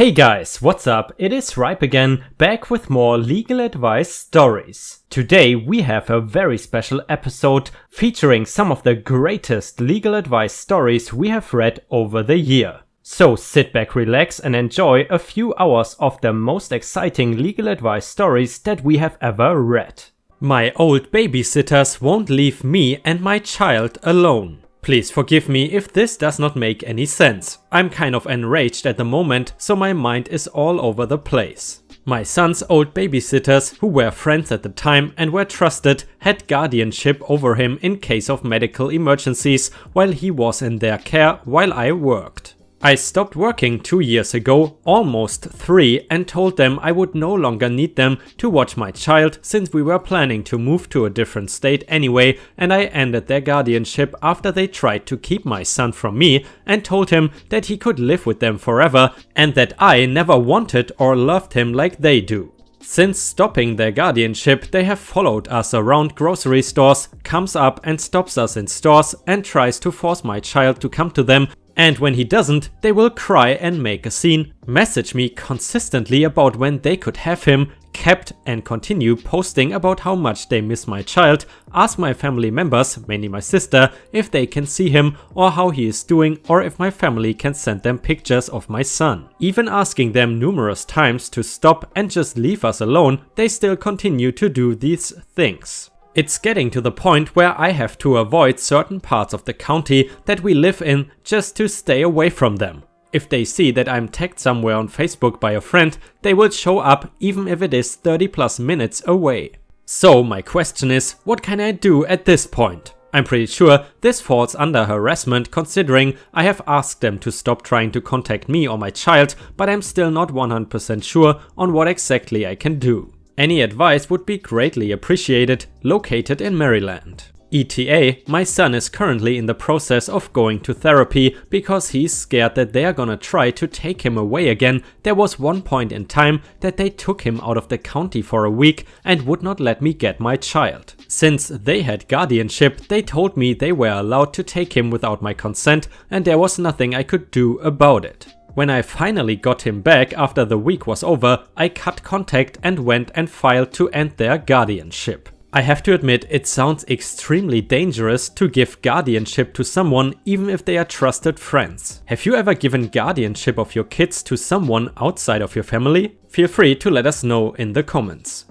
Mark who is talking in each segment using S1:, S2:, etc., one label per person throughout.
S1: Hey guys, what's up? It is Ripe again, back with more legal advice stories. Today we have a very special episode featuring some of the greatest legal advice stories we have read over the year. So sit back, relax and enjoy a few hours of the most exciting legal advice stories that we have ever read. My old babysitters won't leave me and my child alone. Please forgive me if this does not make any sense. I'm kind of enraged at the moment, so my mind is all over the place. My son's old babysitters, who were friends at the time and were trusted, had guardianship over him in case of medical emergencies while he was in their care while I worked. I stopped working 2 years ago, almost 3, and told them I would no longer need them to watch my child since we were planning to move to a different state anyway, and I ended their guardianship after they tried to keep my son from me and told him that he could live with them forever and that I never wanted or loved him like they do. Since stopping their guardianship, they have followed us around grocery stores, comes up and stops us in stores and tries to force my child to come to them. And when he doesn't, they will cry and make a scene, message me consistently about when they could have him kept and continue posting about how much they miss my child, ask my family members, mainly my sister, if they can see him or how he is doing or if my family can send them pictures of my son. Even asking them numerous times to stop and just leave us alone, they still continue to do these things. It's getting to the point where I have to avoid certain parts of the county that we live in just to stay away from them. If they see that I'm tagged somewhere on Facebook by a friend, they will show up even if it is 30+ minutes away. So my question is, what can I do at this point? I'm pretty sure this falls under harassment considering I have asked them to stop trying to contact me or my child, but I'm still not 100% sure on what exactly I can do. Any advice would be greatly appreciated, located in Maryland. ETA, my son is currently in the process of going to therapy because he's scared that they are gonna try to take him away again. There was one point in time that they took him out of the county for a week and would not let me get my child. Since they had guardianship, they told me they were allowed to take him without my consent and there was nothing I could do about it. When I finally got him back after the week was over, I cut contact and went and filed to end their guardianship. I have to admit, it sounds extremely dangerous to give guardianship to someone even if they are trusted friends. Have you ever given guardianship of your kids to someone outside of your family? Feel free to let us know in the comments.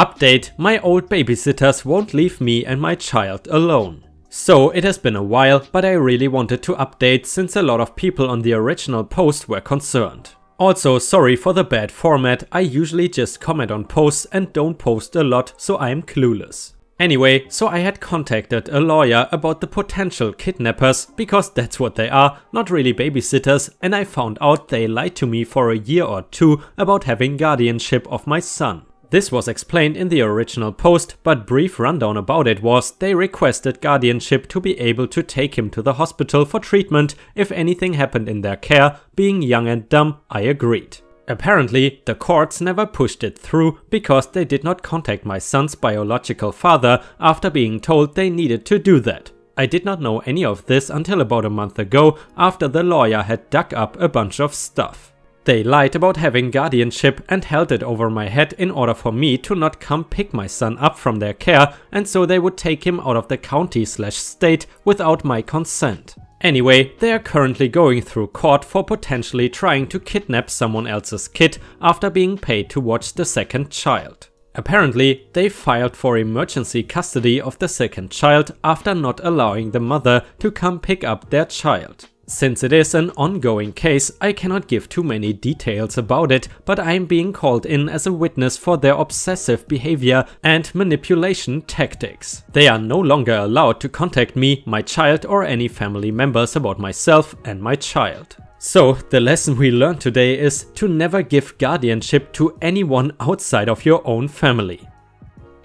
S1: Update: my old babysitters won't leave me and my child alone. So it has been a while, but I really wanted to update since a lot of people on the original post were concerned. Also, sorry for the bad format, I usually just comment on posts and don't post a lot, so I'm clueless. Anyway, so I had contacted a lawyer about the potential kidnappers, because that's what they are, not really babysitters, and I found out they lied to me for a year or 2 about having guardianship of my son. This was explained in the original post, but brief rundown about it was they requested guardianship to be able to take him to the hospital for treatment if anything happened in their care. Being young and dumb, I agreed. Apparently, the courts never pushed it through because they did not contact my son's biological father after being told they needed to do that. I did not know any of this until about a month ago after the lawyer had dug up a bunch of stuff. They lied about having guardianship and held it over my head in order for me to not come pick my son up from their care, and so they would take him out of the county/state without my consent. Anyway, they are currently going through court for potentially trying to kidnap someone else's kid after being paid to watch the second child. Apparently, they filed for emergency custody of the second child after not allowing the mother to come pick up their child. Since it is an ongoing case, I cannot give too many details about it, but I am being called in as a witness for their obsessive behavior and manipulation tactics. They are no longer allowed to contact me, my child, or any family members about myself and my child. So, the lesson we learned today is to never give guardianship to anyone outside of your own family.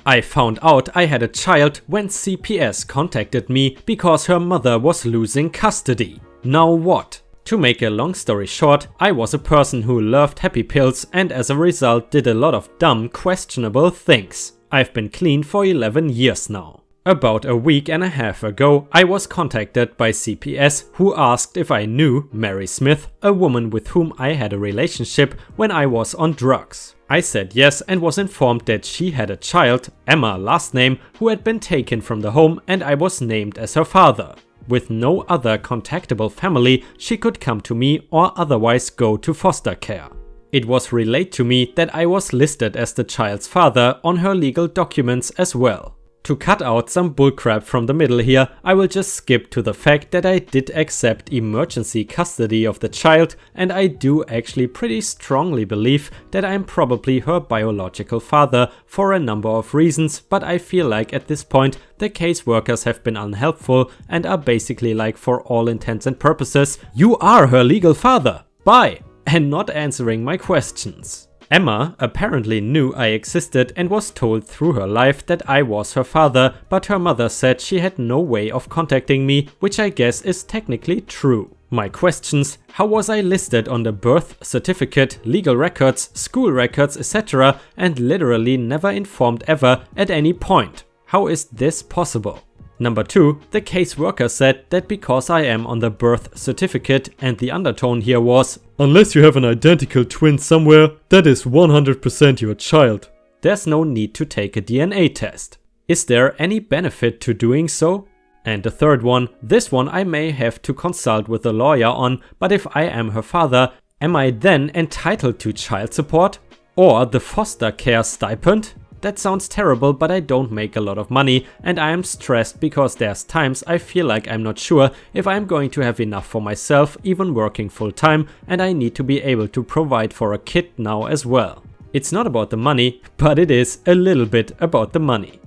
S1: I found out I had a child when CPS contacted me because her mother was losing custody. Now what? To make a long story short, I was a person who loved happy pills and as a result did a lot of dumb, questionable things. I've been clean for 11 years now. About a week and a half ago, I was contacted by CPS who asked if I knew Mary Smith, a woman with whom I had a relationship when I was on drugs. I said yes and was informed that she had a child, Emma last name, who had been taken from the home and I was named as her father. With no other contactable family, she could come to me or otherwise go to foster care. It was relayed to me that I was listed as the child's father on her legal documents as well. To cut out some bullcrap from the middle here, I will just skip to the fact that I did accept emergency custody of the child, and I do actually pretty strongly believe that I'm probably her biological father for a number of reasons, but I feel like at this point the caseworkers have been unhelpful and are basically like, for all intents and purposes, you are her legal father, bye, and not answering my questions. Emma apparently knew I existed and was told through her life that I was her father, but her mother said she had no way of contacting me, which I guess is technically true. My questions: how was I listed on the birth certificate, legal records, school records, etc., and literally never informed ever at any point? How is this possible? Number 2, the caseworker said that because I am on the birth certificate, and the undertone here was, unless you have an identical twin somewhere, that is 100% your child. There's no need to take a DNA test. Is there any benefit to doing so? And the third one, this one I may have to consult with a lawyer on, but if I am her father, am I then entitled to child support? Or the foster care stipend? That sounds terrible, but I don't make a lot of money and I am stressed because there's times I feel like I'm not sure if I'm going to have enough for myself even working full time, and I need to be able to provide for a kid now as well. It's not about the money, but it is a little bit about the money.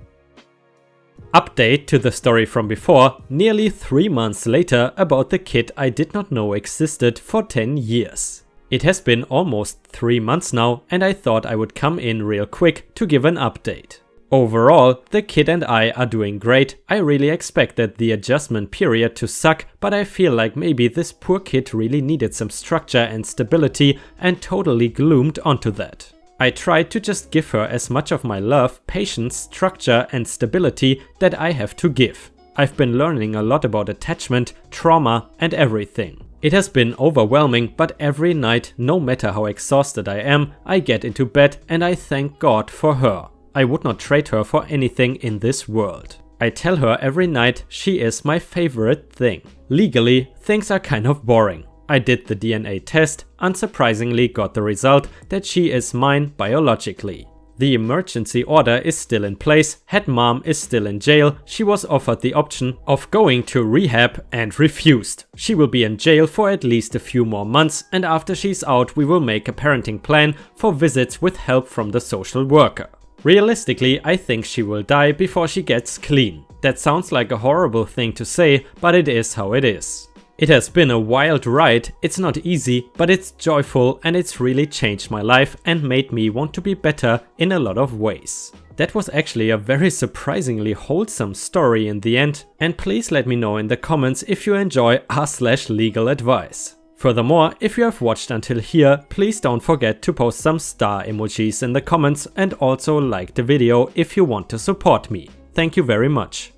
S1: Update to the story from before, nearly 3 months later, about the kid I did not know existed for 10 years. It has been almost 3 months now, and I thought I would come in real quick to give an update. Overall, the kid and I are doing great. I really expected the adjustment period to suck, but I feel like maybe this poor kid really needed some structure and stability and totally gloomed onto that. I tried to just give her as much of my love, patience, structure and stability that I have to give. I've been learning a lot about attachment, trauma and everything. It has been overwhelming, but every night, no matter how exhausted I am, I get into bed and I thank God for her. I would not trade her for anything in this world. I tell her every night she is my favorite thing. Legally, things are kind of boring. I did the DNA test, unsurprisingly got the result that she is mine biologically. The emergency order is still in place, head mom is still in jail, she was offered the option of going to rehab and refused. She will be in jail for at least a few more months, and after she's out we will make a parenting plan for visits with help from the social worker. Realistically, I think she will die before she gets clean. That sounds like a horrible thing to say, but it is how it is. It has been a wild ride, it's not easy, but it's joyful and it's really changed my life and made me want to be better in a lot of ways. That was actually a very surprisingly wholesome story in the end, and please let me know in the comments if you enjoy r/legal advice. Furthermore, if you have watched until here, please don't forget to post some star emojis in the comments and also like the video if you want to support me. Thank you very much.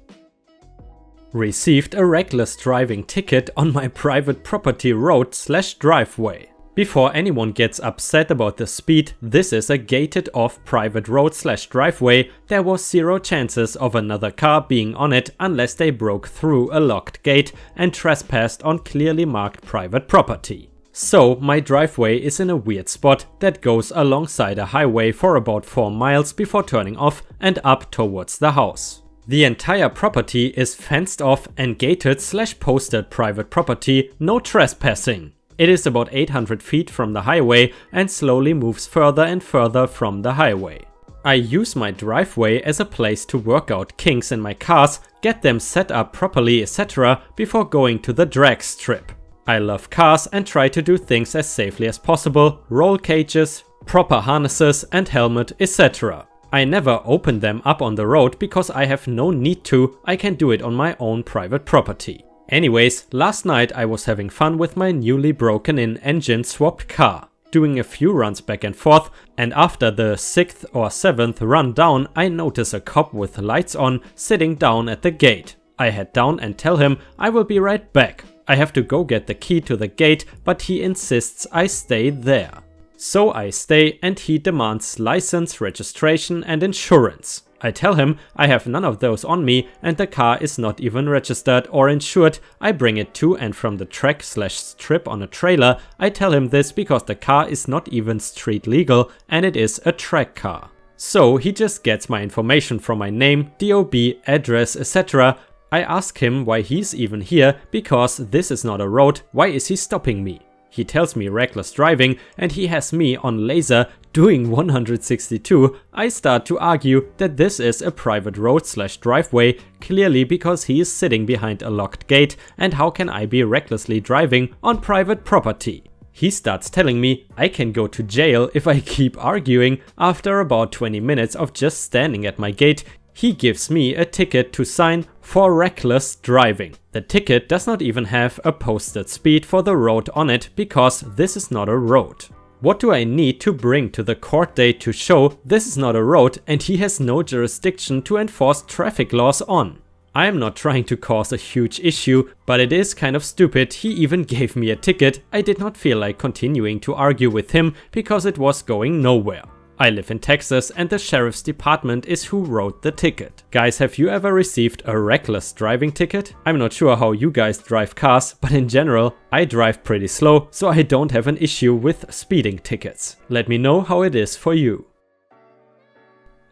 S1: Received a reckless driving ticket on my private property road/driveway. Before anyone gets upset about the speed, this is a gated off private road/driveway. There was zero chances of another car being on it unless they broke through a locked gate and trespassed on clearly marked private property. So my driveway is in a weird spot that goes alongside a highway for about 4 miles before turning off and up towards the house. The entire property is fenced off and gated/posted private property, no trespassing. It is about 800 feet from the highway and slowly moves further and further from the highway. I use my driveway as a place to work out kinks in my cars, get them set up properly, etc. before going to the drag strip. I love cars and try to do things as safely as possible, roll cages, proper harnesses and helmet, etc. I never open them up on the road because I have no need to, I can do it on my own private property. Anyways, last night I was having fun with my newly broken in engine swapped car. doing a few runs back and forth, and after the 6th or 7th run down, I notice a cop with lights on sitting down at the gate. I head down and tell him I will be right back. I have to go get the key to the gate, but he insists I stay there. So I stay and he demands license, registration and insurance. I tell him I have none of those on me and the car is not even registered or insured. I bring it to and from the track/strip on a trailer. I tell him this because the car is not even street legal and it is a track car. So he just gets my information from my name, DOB, address, etc. I ask him why he's even here because this is not a road. Why is he stopping me? He tells me reckless driving and he has me on laser doing 162. I start to argue that this is a private road/driveway, clearly because he is sitting behind a locked gate, and how can I be recklessly driving on private property? He starts telling me I can go to jail if I keep arguing. After about 20 minutes of just standing at my gate, he gives me a ticket to sign for reckless driving. The ticket does not even have a posted speed for the road on it because this is not a road. What do I need to bring to the court date to show this is not a road and he has no jurisdiction to enforce traffic laws on? I am not trying to cause a huge issue, but it is kind of stupid. He even gave me a ticket. I did not feel like continuing to argue with him because it was going nowhere. I live in Texas and the sheriff's department is who wrote the ticket. Guys, have you ever received a reckless driving ticket? I'm not sure how you guys drive cars, but in general, I drive pretty slow, so I don't have an issue with speeding tickets. Let me know how it is for you.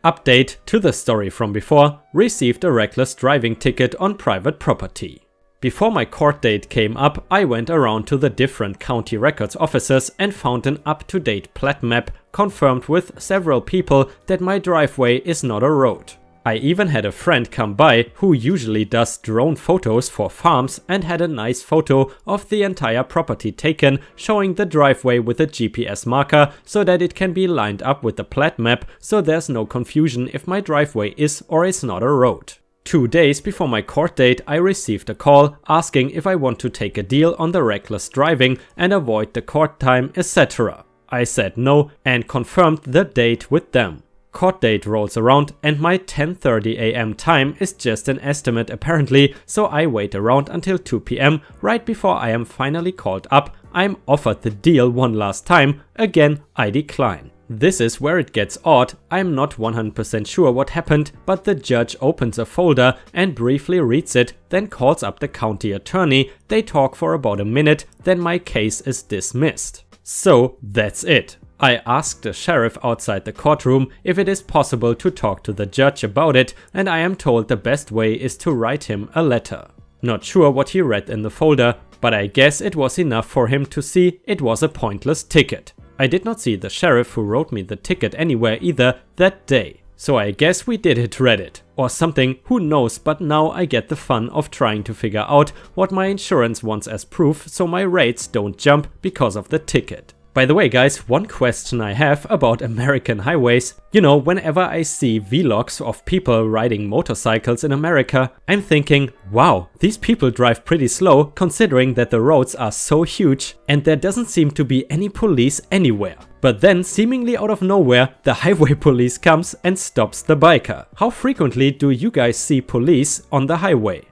S1: Update to the story from before: received a reckless driving ticket on private property. Before my court date came up, I went around to the different county records offices and found an up-to-date plat map confirmed with several people that my driveway is not a road. I even had a friend come by who usually does drone photos for farms and had a nice photo of the entire property taken, showing the driveway with a GPS marker so that it can be lined up with the plat map so there's no confusion if my driveway is or is not a road. 2 days before my court date, I received a call asking if I want to take a deal on the reckless driving and avoid the court time, etc. I said no and confirmed the date with them. Court date rolls around and my 10:30 AM time is just an estimate apparently, so I wait around until 2 PM right before I am finally called up. I'm offered the deal one last time. Again, I decline. This is where it gets odd. I'm not 100% sure what happened, but the judge opens a folder and briefly reads it, then calls up the county attorney. They talk for about a minute, then my case is dismissed. So that's it. I asked the sheriff outside the courtroom if it is possible to talk to the judge about it, and I am told the best way is to write him a letter. Not sure what he read in the folder, but I guess it was enough for him to see it was a pointless ticket. I did not see the sheriff who wrote me the ticket anywhere either that day. So I guess we did hit Reddit or something, who knows, but now I get the fun of trying to figure out what my insurance wants as proof so my rates don't jump because of the ticket. By the way guys, one question I have about American highways. You know, whenever I see vlogs of people riding motorcycles in America, I'm thinking, wow, these people drive pretty slow considering that the roads are so huge and there doesn't seem to be any police anywhere. But then, seemingly out of nowhere, the highway police comes and stops the biker. How frequently do you guys see police on the highway?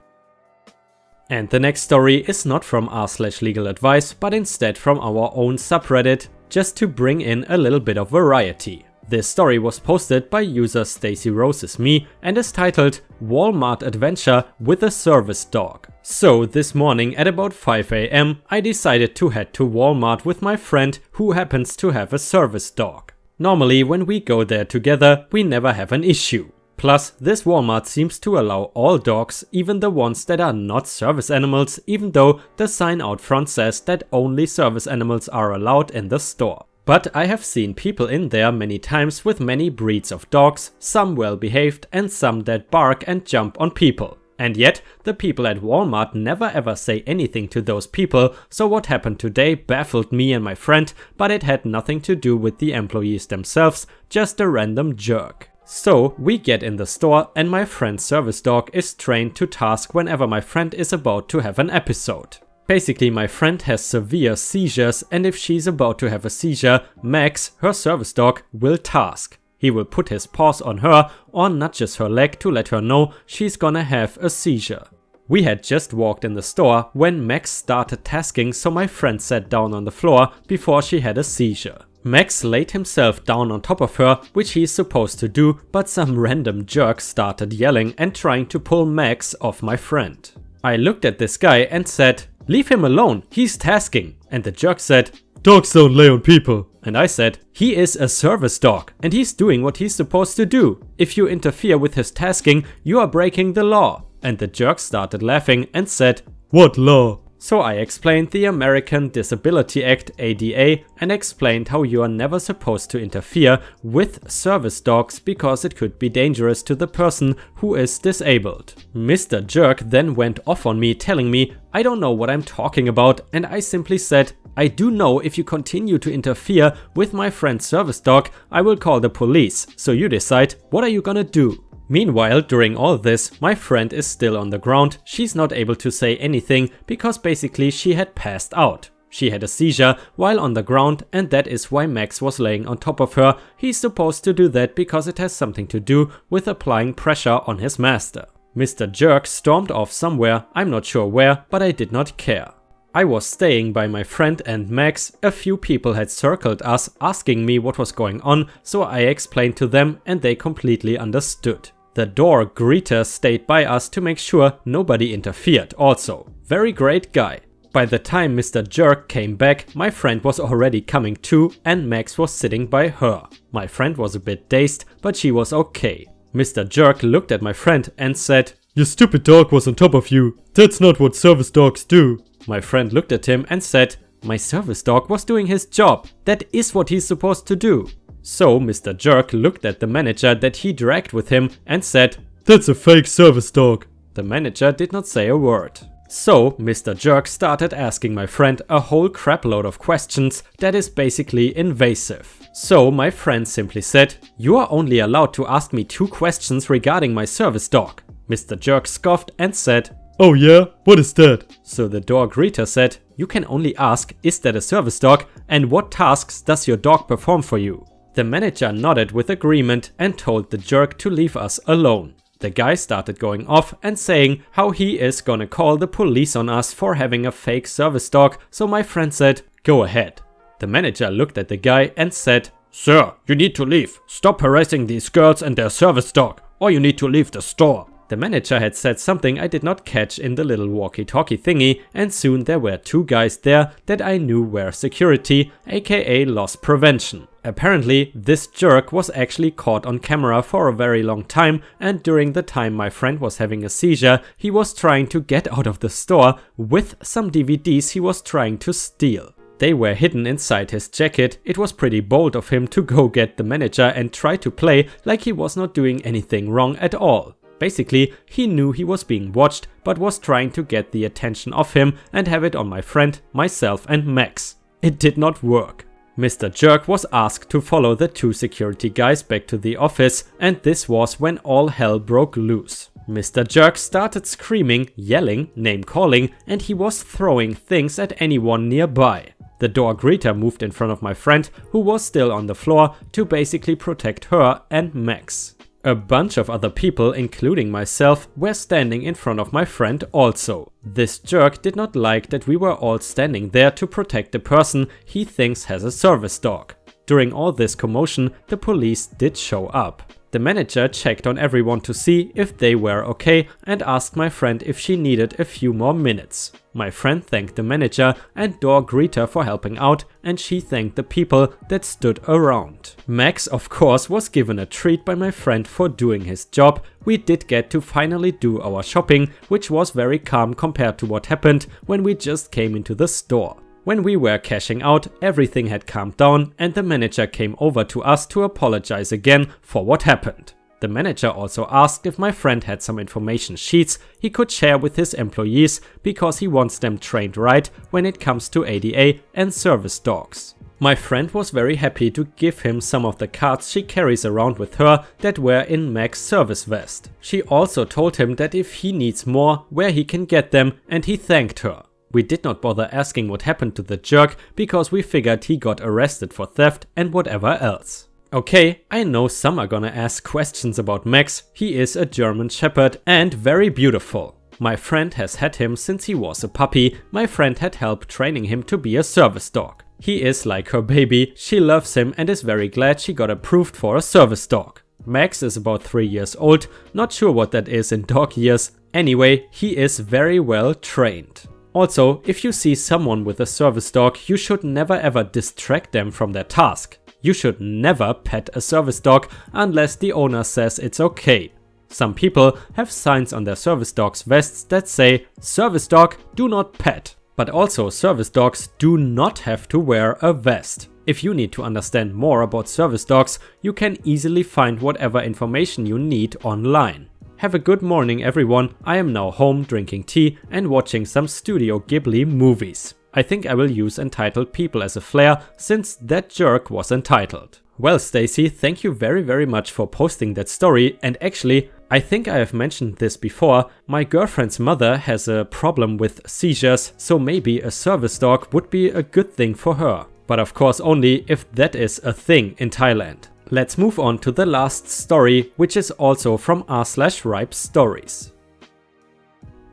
S1: And the next story is not from r/legal advice, but instead from our own subreddit, just to bring in a little bit of variety. This story was posted by user Stacy Rose's Me and is titled Walmart Adventure with a Service Dog. So this morning at about 5 AM I decided to head to Walmart with my friend who happens to have a service dog. Normally when we go there together we never have an issue. Plus, this Walmart seems to allow all dogs, even the ones that are not service animals, even though the sign out front says that only service animals are allowed in the store. But I have seen people in there many times with many breeds of dogs, some well behaved and some that bark and jump on people. And yet, the people at Walmart never ever say anything to those people, so what happened today baffled me and my friend, but it had nothing to do with the employees themselves, just a random jerk. So we get in the store and my friend's service dog is trained to task whenever my friend is about to have an episode. Basically, my friend has severe seizures, and if she's about to have a seizure, Max, her service dog, will task. He will put his paws on her or nudges her leg to let her know she's gonna have a seizure. We had just walked in the store when Max started tasking, so my friend sat down on the floor before she had a seizure. Max laid himself down on top of her, which he's supposed to do, but some random jerk started yelling and trying to pull Max off my friend. I looked at this guy and said, "Leave him alone, he's tasking." And the jerk said, "Dogs don't lay on people." And I said, "He is a service dog and he's doing what he's supposed to do. If you interfere with his tasking, you are breaking the law." And the jerk started laughing and said, "What law?" So I explained the American Disability Act ADA and explained how you are never supposed to interfere with service dogs because it could be dangerous to the person who is disabled. Mr. Jerk then went off on me, telling me I don't know what I'm talking about, and I simply said, "I do know if you continue to interfere with my friend's service dog, I will call the police, so you decide, what are you gonna do?" Meanwhile, during all this, my friend is still on the ground. She's not able to say anything because basically she had passed out. She had a seizure while on the ground, and that is why Max was laying on top of her. He's supposed to do that because it has something to do with applying pressure on his master. Mr. Jerk stormed off somewhere, I'm not sure where, but I did not care. I was staying by my friend and Max. A few people had circled us asking me what was going on, so I explained to them and they completely understood. The door greeter stayed by us to make sure nobody interfered also. Very great guy. By the time Mr. Jerk came back, my friend was already coming to and Max was sitting by her. My friend was a bit dazed, but she was okay. Mr. Jerk looked at my friend and said, "Your stupid dog was on top of you. That's not what service dogs do." My friend looked at him and said, "My service dog was doing his job. That is what he's supposed to do." So Mr. Jerk looked at the manager that he dragged with him and said, "That's a fake service dog." The manager did not say a word. So Mr. Jerk started asking my friend a whole crapload of questions that is basically invasive. So my friend simply said, "You are only allowed to ask me 2 questions regarding my service dog." Mr. Jerk scoffed and said, "Oh yeah? What is that?" So the door greeter said, "You can only ask, is that a service dog, and what tasks does your dog perform for you?" The manager nodded with agreement and told the jerk to leave us alone. The guy started going off and saying how he is gonna call the police on us for having a fake service dog, so my friend said, "Go ahead." The manager looked at the guy and said, "Sir, you need to leave. Stop harassing these girls and their service dog, or you need to leave the store." The manager had said something I did not catch in the little walkie-talkie thingy, and soon there were 2 guys there that I knew were security, aka loss prevention. Apparently, this jerk was actually caught on camera for a very long time, and during the time my friend was having a seizure, he was trying to get out of the store with some DVDs he was trying to steal. They were hidden inside his jacket. It was pretty bold of him to go get the manager and try to play like he was not doing anything wrong at all. Basically, he knew he was being watched, but was trying to get the attention of him and have it on my friend, myself and Max. It did not work. Mr. Jerk was asked to follow the 2 security guys back to the office, and this was when all hell broke loose. Mr. Jerk started screaming, yelling, name-calling, and he was throwing things at anyone nearby. The door greeter moved in front of my friend, who was still on the floor, to basically protect her and Max. A bunch of other people, including myself, were standing in front of my friend also. This jerk did not like that we were all standing there to protect the person he thinks has a service dog. During all this commotion, the police did show up. The manager checked on everyone to see if they were okay and asked my friend if she needed a few more minutes. My friend thanked the manager and door greeter for helping out, and she thanked the people that stood around. Max, of course, was given a treat by my friend for doing his job. We did get to finally do our shopping, which was very calm compared to what happened when we just came into the store. When we were cashing out, everything had calmed down and the manager came over to us to apologize again for what happened. The manager also asked if my friend had some information sheets he could share with his employees because he wants them trained right when it comes to ADA and service dogs. My friend was very happy to give him some of the cards she carries around with her that were in Mac's service vest. She also told him that if he needs more, where he can get them, and he thanked her. We did not bother asking what happened to the jerk because we figured he got arrested for theft and whatever else. Okay, I know some are gonna ask questions about Max. He is a German Shepherd and very beautiful. My friend has had him since he was a puppy. My friend had helped training him to be a service dog. He is like her baby, she loves him and is very glad she got approved for a service dog. Max is about 3 years old, not sure what that is in dog years. Anyway, he is very well trained. Also, if you see someone with a service dog, you should never ever distract them from their task. You should never pet a service dog unless the owner says it's okay. Some people have signs on their service dog's vests that say, "Service dog, do not pet." But also service dogs do not have to wear a vest. If you need to understand more about service dogs, you can easily find whatever information you need online. Have a good morning everyone, I am now home drinking tea and watching some Studio Ghibli movies. I think I will use entitled people as a flair since that jerk was entitled. Well Stacy, thank you very much for posting that story, and actually, I think I have mentioned this before, my girlfriend's mother has a problem with seizures, so maybe a service dog would be a good thing for her. But of course only if that is a thing in Thailand. Let's move on to the last story, which is also from r/ripe stories.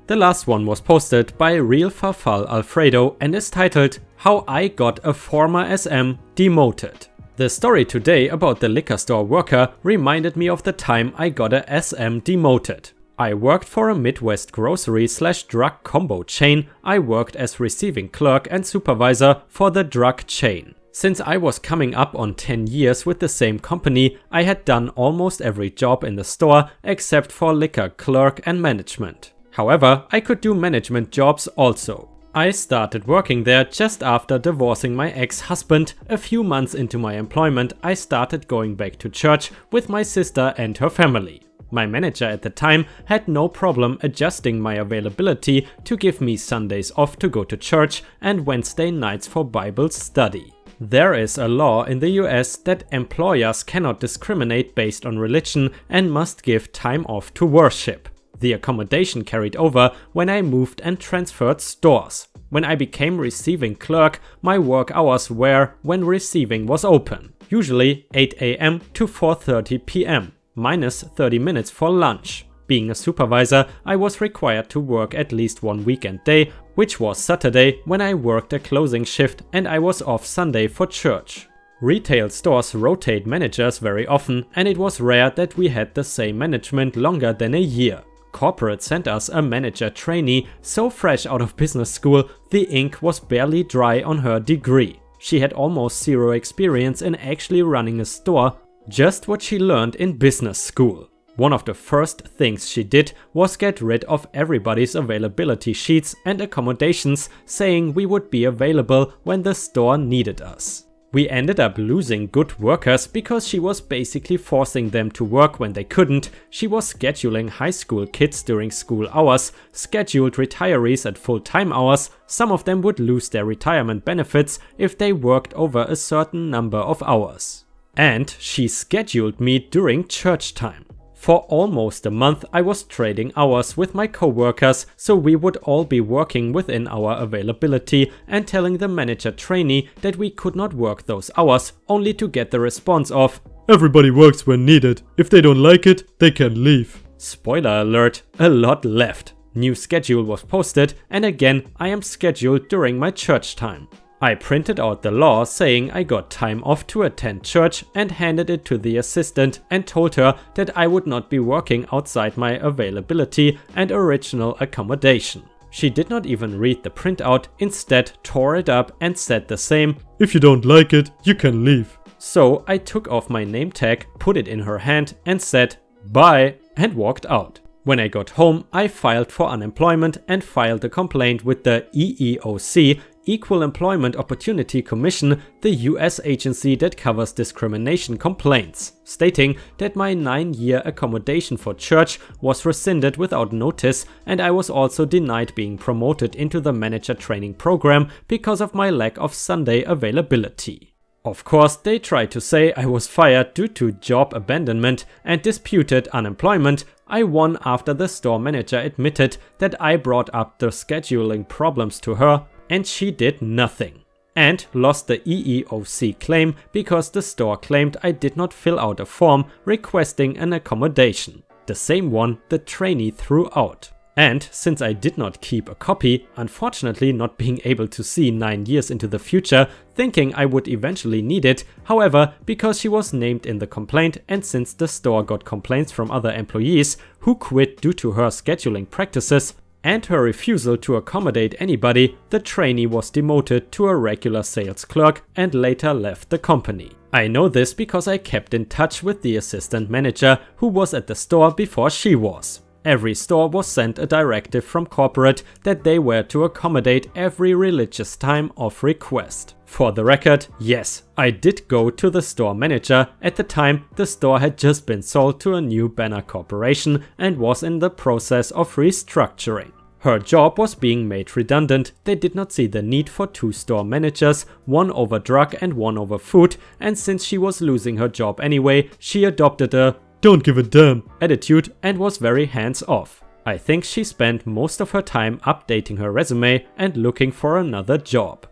S1: The last one was posted by Real Farfal Alfredo and is titled How I Got a Former SM Demoted. The story today about the liquor store worker reminded me of the time I got a SM demoted. I worked for a Midwest grocery/drug combo chain. I worked as receiving clerk and supervisor for the drug chain. Since I was coming up on 10 years with the same company, I had done almost every job in the store except for liquor clerk and management. However, I could do management jobs also. I started working there just after divorcing my ex-husband. A few months into my employment, I started going back to church with my sister and her family. My manager at the time had no problem adjusting my availability to give me Sundays off to go to church and Wednesday nights for Bible study. There is a law in the US that employers cannot discriminate based on religion and must give time off to worship. The accommodation carried over when I moved and transferred stores. When I became receiving clerk, my work hours were when receiving was open, usually 8 AM to 4:30 PM, minus 30 minutes for lunch. Being a supervisor, I was required to work at least one weekend day, which was Saturday when I worked a closing shift and I was off Sunday for church. Retail stores rotate managers very often and it was rare that we had the same management longer than a year. Corporate sent us a manager trainee so fresh out of business school, the ink was barely dry on her degree. She had almost zero experience in actually running a store, just what she learned in business school. One of the first things she did was get rid of everybody's availability sheets and accommodations, saying we would be available when the store needed us. We ended up losing good workers because she was basically forcing them to work when they couldn't. She was scheduling high school kids during school hours, scheduled retirees at full-time hours. Some of them would lose their retirement benefits if they worked over a certain number of hours. And she scheduled me during church time. For almost a month I was trading hours with my co-workers, so we would all be working within our availability and telling the manager trainee that we could not work those hours, only to get the response of "Everybody works when needed. If they don't like it, they can leave." Spoiler alert, a lot left. New schedule was posted and again I am scheduled during my church time. I printed out the law saying I got time off to attend church and handed it to the assistant and told her that I would not be working outside my availability and original accommodation. She did not even read the printout, instead tore it up and said the same, "If you don't like it, you can leave." So I took off my name tag, put it in her hand and said "bye" and walked out. When I got home, I filed for unemployment and filed a complaint with the EEOC, Equal Employment Opportunity Commission, the US agency that covers discrimination complaints, stating that my 9-year accommodation for church was rescinded without notice and I was also denied being promoted into the manager training program because of my lack of Sunday availability. Of course, they tried to say I was fired due to job abandonment and disputed unemployment. I won after the store manager admitted that I brought up the scheduling problems to her and she did nothing. And lost the EEOC claim because the store claimed I did not fill out a form requesting an accommodation, the same one the trainee threw out. And since I did not keep a copy, unfortunately not being able to see 9 years into the future, thinking I would eventually need it, however, because she was named in the complaint and since the store got complaints from other employees who quit due to her scheduling practices, and her refusal to accommodate anybody, the trainee was demoted to a regular sales clerk and later left the company. I know this because I kept in touch with the assistant manager who was at the store before she was. Every store was sent a directive from corporate that they were to accommodate every religious time of request. For the record, yes, I did go to the store manager. At the time, the store had just been sold to a new banner corporation and was in the process of restructuring. Her job was being made redundant. They did not see the need for 2 store managers, one over drug and one over food, and since she was losing her job anyway, she adopted a "don't give a damn" attitude and was very hands-off. I think she spent most of her time updating her resume and looking for another job.